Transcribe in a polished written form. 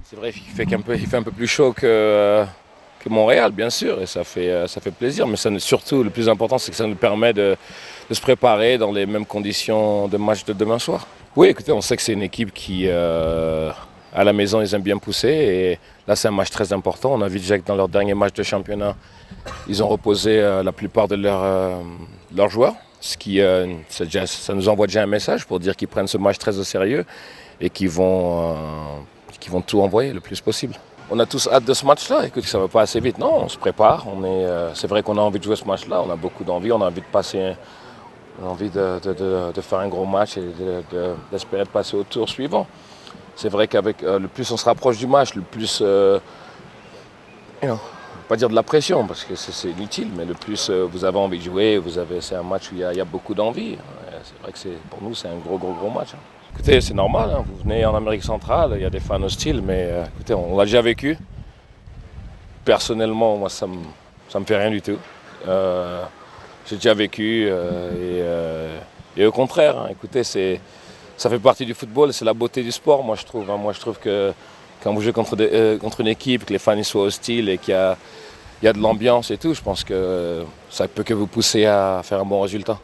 C'est vrai qu'il fait un peu plus chaud que Montréal, bien sûr, et ça fait plaisir. Mais surtout, le plus important, c'est que ça nous permet de se préparer dans les mêmes conditions de match de demain soir. Oui, écoutez, on sait que c'est une équipe qui, à la maison, ils aiment bien pousser. Et là, c'est un match très important. On a vu déjà que dans leur dernier match de championnat, ils ont reposé la plupart de leurs joueurs. Ce qui, ça nous envoie déjà un message pour dire qu'ils prennent ce match très au sérieux et qu'ils vont tout envoyer le plus possible. On a tous hâte de ce match-là. Écoute, ça ne va pas assez vite. Non, on se prépare. C'est vrai qu'on a envie de jouer ce match-là. On a beaucoup d'envie. On a envie de passer, on a envie de faire un gros match et d'espérer passer au tour suivant. C'est vrai qu'avec le plus on se rapproche du match, le plus, you know, pas dire de la pression parce que c'est inutile, mais le plus vous avez envie de jouer, c'est un match où il y a beaucoup d'envie. C'est vrai que pour nous c'est un gros match. Écoutez, c'est normal, hein, vous venez en Amérique centrale, il y a des fans hostiles, mais écoutez, on l'a déjà vécu. Personnellement, moi ça me fait rien du tout. J'ai déjà vécu et au contraire, hein, écoutez, ça fait partie du football, c'est la beauté du sport, moi je trouve. Hein. Moi je trouve que quand vous jouez contre une équipe, que les fans soient hostiles et qu'il y a de l'ambiance et tout, je pense que ça peut que vous pousser à faire un bon résultat.